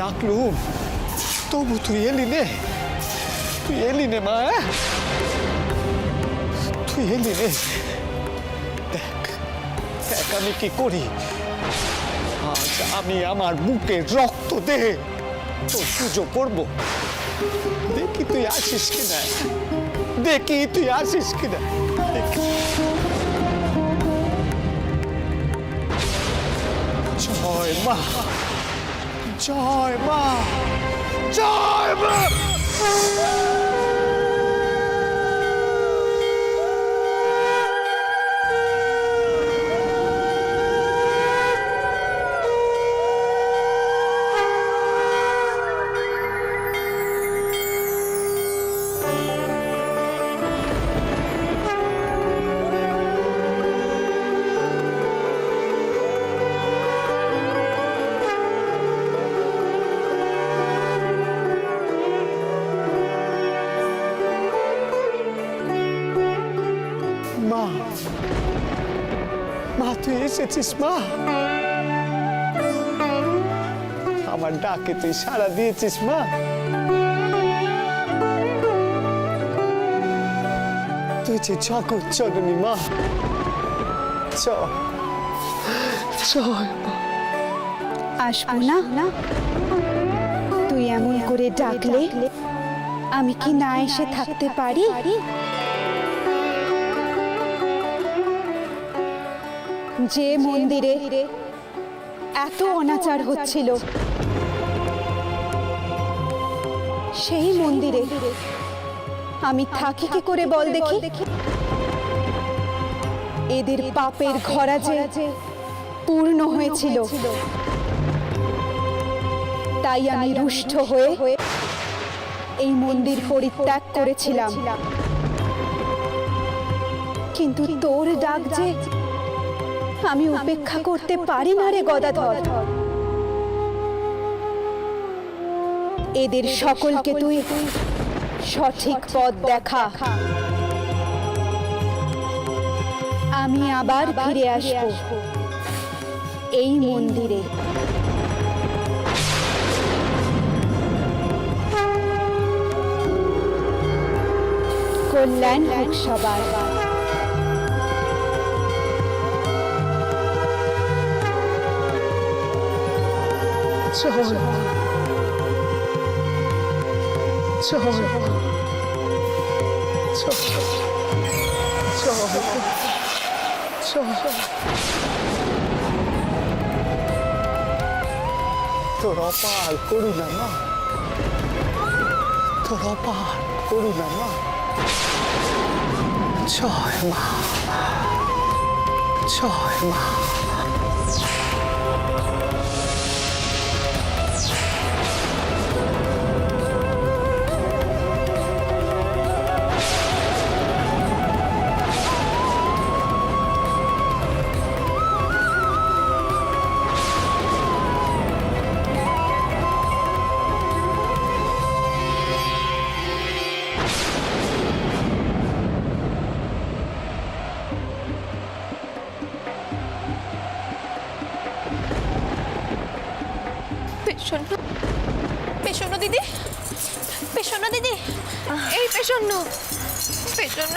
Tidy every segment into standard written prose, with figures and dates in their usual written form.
ডাকলুম তবু তুই এলি নে, তুই এলি নে মা, তুই এলি নে। দেখ দেখ আমি কি করি, আজ আমি আমার বুকের রক্ত দে তোর পুজো করবো। দেখি তুই আসিস কিনা, দেখি তুই আসিস কিনা। জয় মা, জয় মা, জয় মা। মা, মা তুই এসেছিস মা, আমার ডাকে তুই সাড়া দিয়েছিস মা। তুই যে জগৎ জননী মা, জয় মা। আসবো না? তুই এমন করে ডাকলে আমি কি না এসে থাকতে পারি? যে মন্দিরে এত অনাচার হচ্ছিল সেই মন্দিরে আমি থাকি কি করে বল দেখি? এদের পাপের ঘরা যে পূর্ণ হয়েছিল, তাই আমি রুষ্ট হয়ে এই মন্দির পরিত্যাগ করেছিলাম। কিন্তু তোর ডাক যে আমি উপেক্ষা করতে পারি না রে গদাধর। এদের সকলকে তুই সঠিক পথ দেখা, আমি আবার ফিরে আসব এই মন্দিরে। কল্যাণ হোক সবার। জয় মা, জয় মা, জয়। তোর অপার করুণা মা, তোর অপার করুণা মা। জয় মা, জয় মা। পেছন্ন দিদি, পেছন্ন দিদি, এই পেছন্ন, পেছন্ন।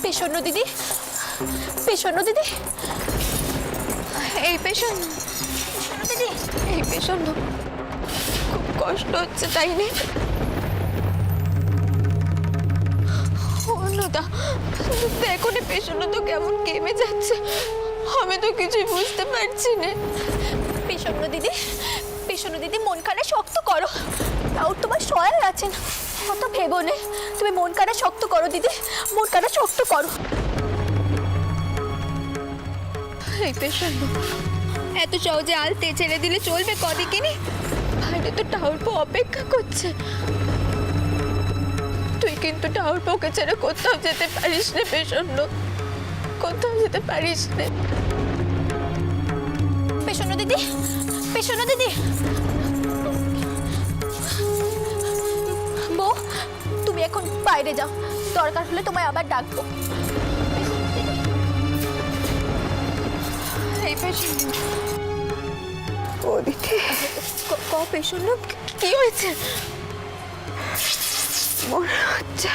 পেছন্ন দিদি, পেছন্ন দিদি, এই পেছন্ন, পেছন্ন দিদি, এই পেছন্ন। খুব কষ্ট হচ্ছে তাই না? দেখো না পেছনে তো কেমন কেমে যাচ্ছে, আমি তো কিছুই বুঝতে পারছি না। পেছন্ন দিদি, পেছন্ন দিদি, মন খানা শক্ত করো, তাও তোমার সহায় আছেন, অত ভেবো না। তুমি মন খানা শক্ত করো দিদি, মন খানা শক্ত করো। এই পেছন্ন এত সহজে আলতে ছেড়ে দিলে চলবে কদিকে নি? বাইরে তো ঠাকুরপো অপেক্ষা করছে। তুই কিন্তু ঠাকুরপোকে ছেড়ে কোথাও যেতে পারিস না পেছন্ন, কোথাও যেতে পারিস না। পেছন্ন দিদি, পেছন্ন দিদি, বউ তুমি তুমি এখন বাইরে যাও, দরকার হলে তোমায় আবার ডাকবো। এই পেশেন্ট ও দিদি, পেশেন্ট কি হয়েছে? মনে হচ্ছে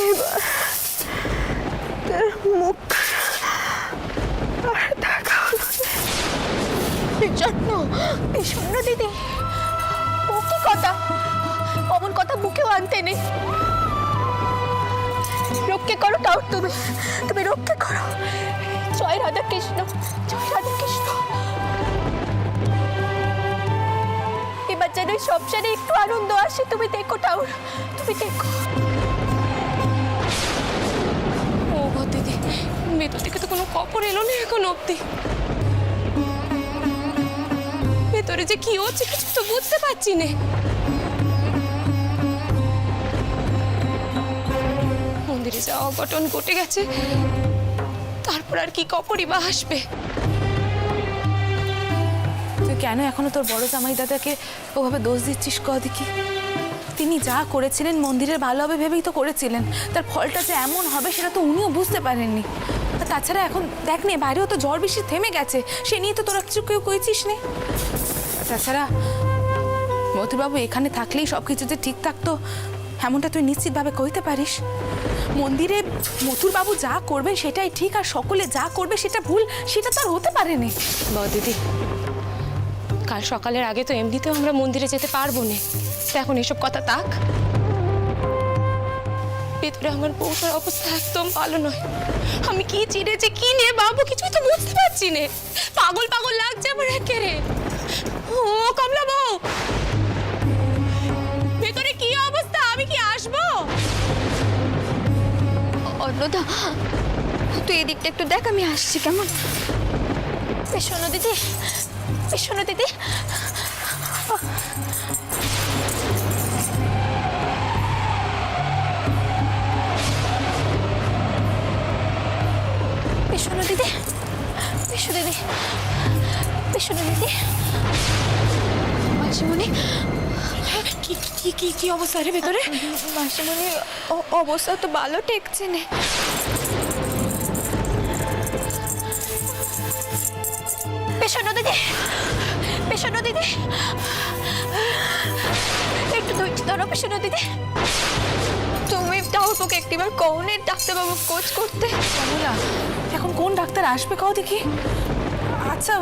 এবার তোর মুখ আর দেখা হলো না। পেশেন্ট দিদি, ও কি কথা? অমন কথা মুখেও আনতে নেই। রক্ষে করো তাও, তুমি রক্ষে করো। জয় রাধা কৃষ্ণ, জয় রাধা কৃষ্ণ। এবার যেন এই সংসারে একটু আনন্দ আসে। তুমি দেখো টাউর, তুমি দেখো। ও গো দিদি, ভেতর থেকে তো কোনো খবর এলো না এখন অব্দি। ভেতরে যে কি হচ্ছে কিছু তো বুঝতে পারছি না। মন্দিরে যা অঘটন ঘটে গেছে, তারপর আর কি কপরই বা আসবে। তুই কেন এখনো তোর বড় জামাই দাদাকে ওভাবে দোষ দিচ্ছিস ক দেখি? তিনি যা করেছিলেন মন্দিরের ভালো হবে ভেবেই তো করেছিলেন। তার ফলটা যে এমন হবে সেটা তো উনিও বুঝতে পারেননি। আর তাছাড়া এখন দেখ নে, বাইরেও তো ঝড় বৃষ্টি থেমে গেছে, সে নিয়ে তো তোরা কিছু কেউ কইছিস নে। তাছাড়া মথুরবাবু এখানে থাকলেই সব কিছু যে ঠিক থাকতো এমনটা তুই নিশ্চিতভাবে কইতে পারিস? মন্দিরে মথুরবাবু যা করবেন সেটাই ঠিক, আর সকলে যা করবে সেটা ভুল, সেটা তো আর হতে পারেনি। দিদি, কাল সকালের আগে তো এমনিতেও আমরা মন্দিরে যেতে পারবো না, তো এখন এসব কথা থাক। ভেতরে আমার বউটার অবস্থা একদম ভালো নয়। আমি কি চিড়েছি কি নিয়ে বাবু কিছুই তো বুঝতে পারছি না। পাগল পাগল লাগছে আমার একেবারে। ও কমলা বউ, ভেতরে কি অবস্থা? আমি কি আসবো? অন্নদা, তুই এদিকটা একটু দেখ, আমি আসছি কেমন? শোনো দিদি, শোনো দিদি। শোনো দিদি, শোনো দিদি, শোনো দিদি। মাসিমণি, কি কি কি কি অবস্থা রে ভেতরে? মাসিমণি অবস্থা তো ভালো ঠেকছে না। পেছনো দিদি, পেছনো দিদি, একটু ধৈর্য ধরো পেছনো দিদি। তুমি টাউরপুকে একটিবার কৌনের ডাক্তারবাবু কোচ করতে। কমলা, এখন কোন ডাক্তার আসবে কও দেখি? আচ্ছা,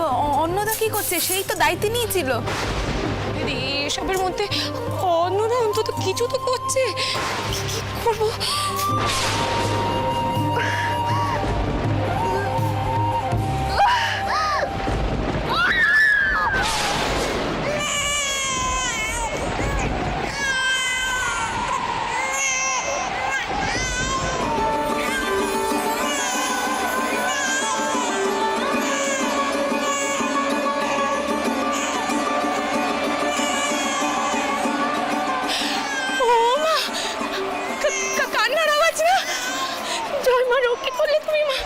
অন্নদা কি করছে? সেই তো দায়িত্ব নিয়েছিল। দিদি, এসবের মধ্যে অন্নদা অন্তত কিছু তো করছে। কি করবো? কান্নার আওয়াজ না? জয় মা, রক্ষে করলে তুমি মা।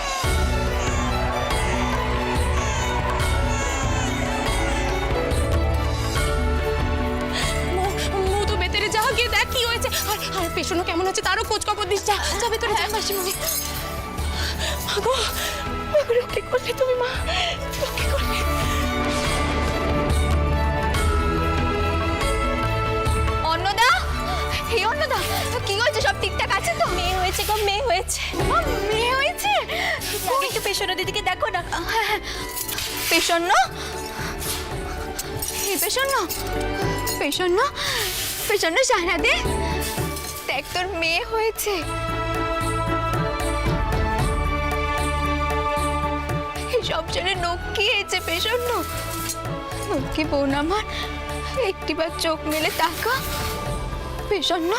মু তো ভেতরে যা, গিয়ে দেখ কি হয়েছে। আর পেছনও কেমন আছে তারও খোঁজ খবর দিস। যা যা ভেতরে যা। মাসিমণি, মাগো, রক্ষে করলে তুমি মা, রক্ষে করলে। অন্নদা, এই অন্নদা, কি হয়েছে? সব ঠিকঠাক আছে তো? মেয়ে হয়েছে গো, মেয়ে হয়েছে। মেয়ে হয়েছে? একটু পেছনো দিদিকে দেখো না। পেছন্ন, এই পেছন্ন, পেছন্ন, পেছন্ন সারা দে। দেখ তোর মেয়ে হয়েছে। সব জনে নক্কি হয়েছে পেছন্ন। নক্কি বোন আমার, একটিবার চোখ মেলে তাকা। পেছন্ন,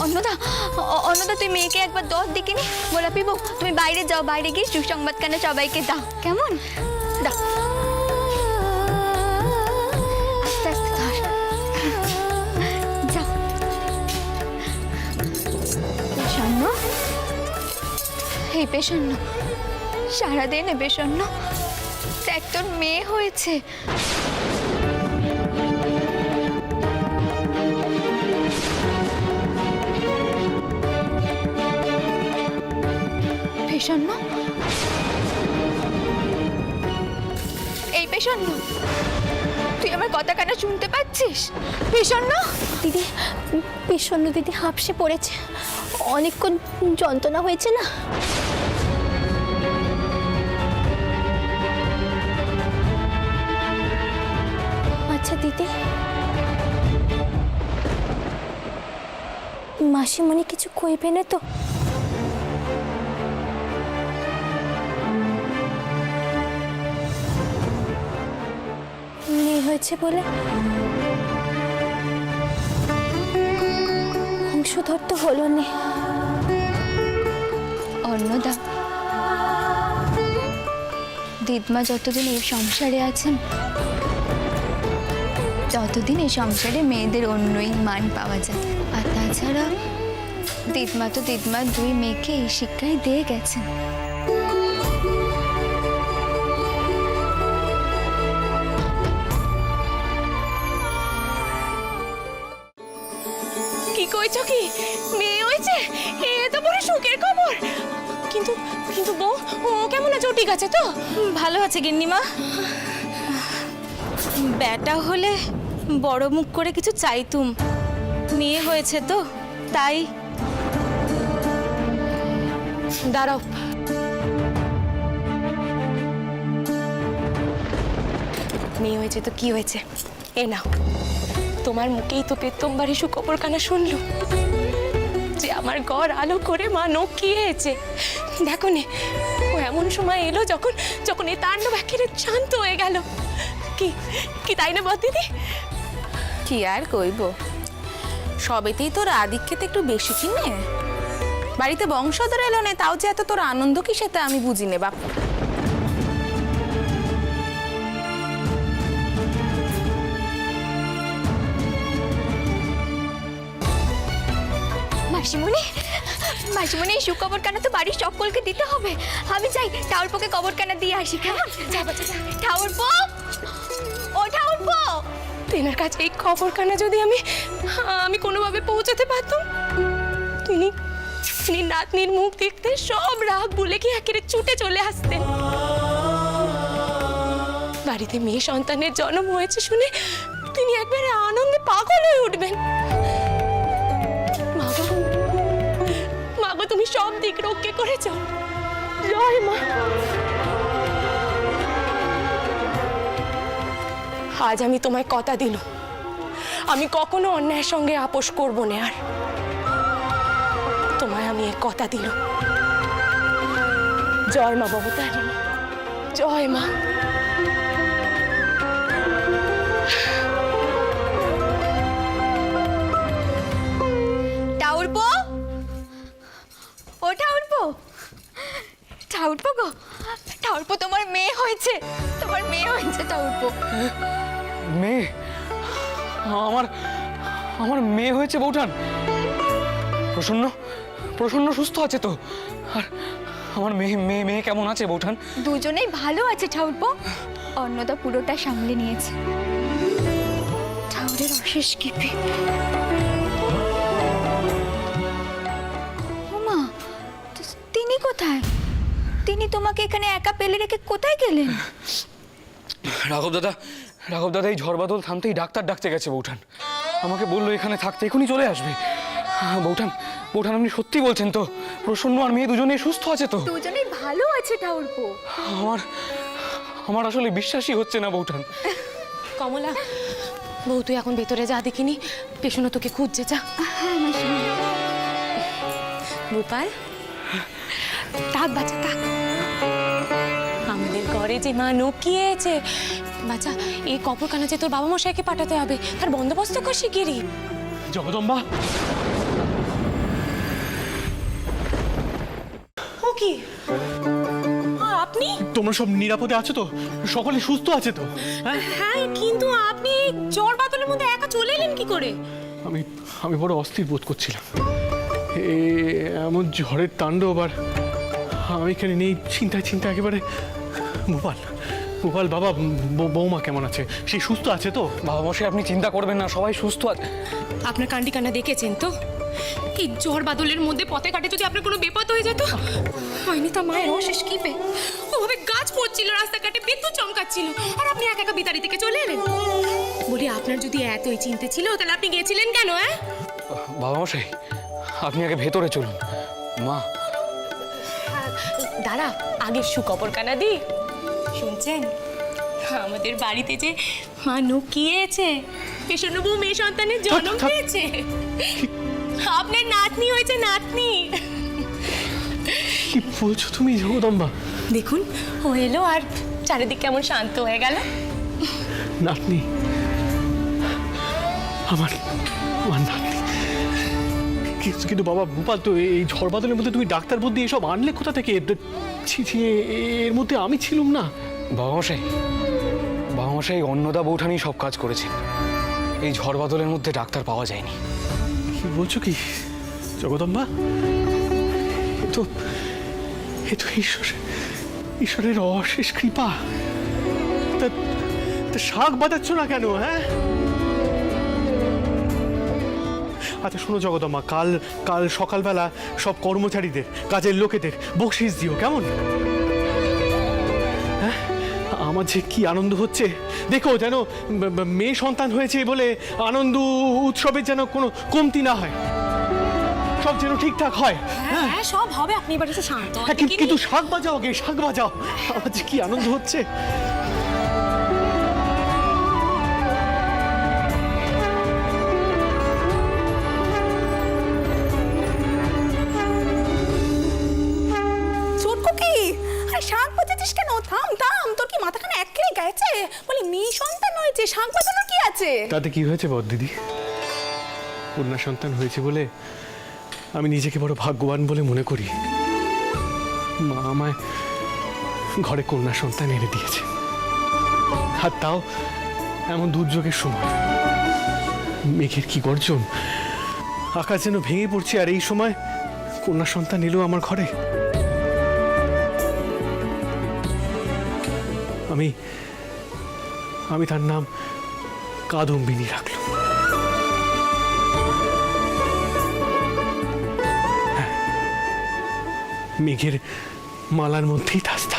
অন্নদা, অন্নদা তুই মেয়েকে একবার দর দেখিনি? গোলাপি বউ, তুমি বাইরে যাও, বাইরে গিয়ে সুসংবাদ কানে সবাইকে দাও, কেমন? দাও, আস্তে আস্তে ধর। যাও। পেছন্ন, এই পেছন্ন, সারাদিন এ পেছন্ন। দেখ দেখ তোর মেয়ে হয়েছে। পেশন্ন, এই পেশন্ন, তুই আমার কথা কেন শুনতে পাচ্ছিস? পেশন্ন দিদি, পেশন্ন দিদি হাঁপসে পড়েছে, অনেকক্ষণ যন্ত্রণা হয়েছে না। আচ্ছা দিদি, মাসিমণি কিছু কইবে না তো? মেয়ে হয়েছে বলে বংশধর তো হলো না। অন্নদা, দিদমা যতদিন এই সংসারে আছেন ততদিন এই সংসারে মেয়েদের অন্যই মান পাওয়া যায়। আর তাছাড়া দিদমা তো দিদমার দুই মেয়েকে এই শিক্ষাই দিয়ে গেছেন। কি কইছো কি? মেয়ে হয়েছে? এ তো বড় সুখের খবর। কিন্তু কিন্তু বউ, ও কেমন আছে? ও ঠিক আছে তো? ভালো আছে গিন্নিমা। বেটা হলে বড় মুখ করে কিছু চাইতুম, মেয়ে হয়েছে তো তাই। দাঁড়াও, মেয়ে হয়েছে তো কি হয়েছে? এ নাও, তোমার মুখেই তো প্রথমবারই সুখবর কানা শুনলো যে আমার ঘর আলো করে মা নকিয়েছে। দেখো নে, ও এমন সময় এলো যখন যখন এই তাণ্ডব একেবারে শান্ত হয়ে গেল। কি কি তাই না বল দিদি? কি আর কইব, সবেতেই তোর আদিক্ষেতে একটু বেশি কিনে। বাড়িতে বংশধর এলো না, তাও যে এত তোর আনন্দ কি সেটা আমি বুঝি নে বাপ। মাসিমণি, মাসিমণি, এই সুখবর কেন তো বাড়ির সকলকে দিতে হবে। আমি যাই ঠাউরপোকে কবর কেনা দিয়ে আসি, কেমন? ঠাউরপো, ও ঠাউরপো, তেনার কাছে এই খবর কানা যদি আমি কোনোভাবে পৌঁছাতে পারতাম, তিনি তিনি নাতনির মুখ দেখতে সব রাগ ভুলে গিয়ে একেবারে ছুটে চলে আসতেন। বাড়িতে মেয়ে সন্তানের জন্ম হয়েছে শুনে তিনি একবারে আনন্দে পাগল হয়ে উঠবেন। মাগো, মাগো, তুমি সব দিক রক্ষে করেছ। জয় মা। আজ আমি তোমায় কথা দিল, আমি কখনো অন্যায়ের সঙ্গে আপোষ করব না। আর তোমায় আমি এ কথা দিল। জয় মা ভবতারিণী, জয় মা। ঠাউরপো, ও ঠাউরপো, ঠাউরপো গো, ঠাউরপো, তোমার মেয়ে হয়েছে, তোমার মেয়ে হয়েছে ঠাউরপো। মেয়ে? আমার আমার মেয়ে হয়েছে বৌঠান? প্রসন্ন, প্রসন্ন সুস্থ আছে তো? আর আমার মেয়ে মেয়ে মেয়ে কেমন আছে বৌঠান? দুজনেই ভালো আছে ঠাউরপো। অন্নদা পুরোটা সামলে নিয়েছে। ঠাউরের অশেষ কৃপে। ওমা, তিনি কোথায়? তিনি তোমাকে এখানে একা পেলে রেখে কোথায় গেলেন? রাঘব দাদা এই ঝড় বাদল থামতেই ডাক্তার ডাকতে গেছে বৌঠান। আমাকে বললো এখানে থাকতে, এখনই চলে আসবে। বৌঠান, বৌঠান, আপনি সত্যি বলছেন তো? প্রসন্ন আর মেয়ে দুজনেই সুস্থ আছে তো? দুজনেই ভালো আছে ঠাউরপো। আমার আমার আসলে বিশ্বাসই হচ্ছে না বৌঠান। কমলা, বউ তুই এখন ভেতরে যা, দেখিনি পেছনে তোকে খুঁজছে, যা। গোপাল, থাক বাচ্চা, থাক। আমাদের ঘরে যে মা নকিয়েছে বাচ্চা, এই কবরখানা যে তোর বাবা মশাইকে পাঠাতে হবে, তার বন্দোবস্ত কর শিগগিরই। জগদম্বা, ও কি আপনি? তোমরা সব নিরাপদে আছো তো? সকলে সুস্থ আছে তো? হ্যাঁ, হ্যাঁ, কিন্তু আপনি ঝড় বাদলের মধ্যে একা চলে এলেন কি করে? আমি আমি বড় অস্থির বোধ করছিলাম। এমন ঝড়ের তাণ্ডব, আর আমি এখানে নেই, চিন্তায় চিন্তা একেবারে। গোপাল, গোপাল বাবা, বৌমা কেমন আছে? সে সুস্থ আছে তো? বাবা মশাই আপনি চিন্তা করবেন না, সবাই সুস্থ আছে। আপনার কান্ডি কান্না দেখেছেন তো? এই ঝড় বাদলের মধ্যে পথে ঘাটে যদি আপনার কোনো বিপদ হয়ে যেত, হয়নি তা মায়ের অশেষ কিপে ওভাবে গাছ পড়ছিল, রাস্তাঘাটে বিদ্যুৎ চমকাচ্ছিল, আর আপনি একা একা বিতাড়ি থেকে চলে এলেন। বলি আপনার যদি এতই চিন্তা ছিল তাহলে আপনি গিয়েছিলেন কেন? বাবা মশাই আপনি আগে ভেতরে চলুন। মা, দাঁড়া, আগে সুখবর কানা দি। শুনছেন, আমাদের বাড়িতে যে মা নুকিয়েছে, পেশনবু মেয়ে সন্তানের জন্ম দিয়েছে। আপনার নাতনি হয়েছে, নাতনি। কি বলছো তুমি জগদম্বা? দেখুন, ও এলো আর চারিদিক কেমন শান্ত হয়ে গেল। নাতনি, আমার আমার নাতনি। কিন্তু বাবা গোপাল, তো এই ঝড় বাদলের মধ্যে তুমি ডাক্তার বুদ্ধি এসব আনলে কোথা থেকে? ছি ছি, এর মধ্যে আমি ছিলাম না। বাবা মশাই অন্নদা বৌঠানি সব কাজ করেছেন। এই ঝড় বাদলের মধ্যে ডাক্তার পাওয়া যায়নি। কি বলছো কি জগদম্বা? এ তো ঈশ্বরের অশেষ কৃপা। তা শাক বাজাচ্ছ না কেন? হ্যাঁ, আচ্ছা শোনো জগদম্বা, কাল সকালবেলা সব কর্মচারীদের, কাজের লোকেদের বকশিস দিও, কেমন? হ্যাঁ, আমার যে কি আনন্দ হচ্ছে দেখো, যেন মেয়ে সন্তান হয়েছে বলে আনন্দ উৎসবের যেন কোনো কমতি না হয়, সব যেন ঠিকঠাক হয়। হ্যাঁ, সব হবে, আপনি এবার একটু শান্ত হন। কিন্তু শাক বাজাও গে, শাক বাজাও। আমার যে কি আনন্দ হচ্ছে। শাক বাজাচ্ছিস কেন? থাম থাম, তোর কি মাথাখানে একলাই গেছে? বলি মেয়ে সন্তান হয়েছে, শাক বাজানোর কি আছে? তাতে কি হয়েছে বড় দিদি? কন্যা সন্তান হয়েছে বলে আমি নিজেকে বড় ভাগ্যবান বলে মনে করি। মা আমায় ঘরে কন্যা সন্তান এনে দিয়েছে, আর তাও এমন দুর্যোগের সময়। মেঘের কি গর্জন, আকাশ যেন ভেঙে পড়ছে, আর এই সময় কন্যা সন্তান এলো আমার ঘরে। আমি তার নাম কাদম্বিনী রাখলাম। মেঘের মালার মধ্যেই তার স্থান।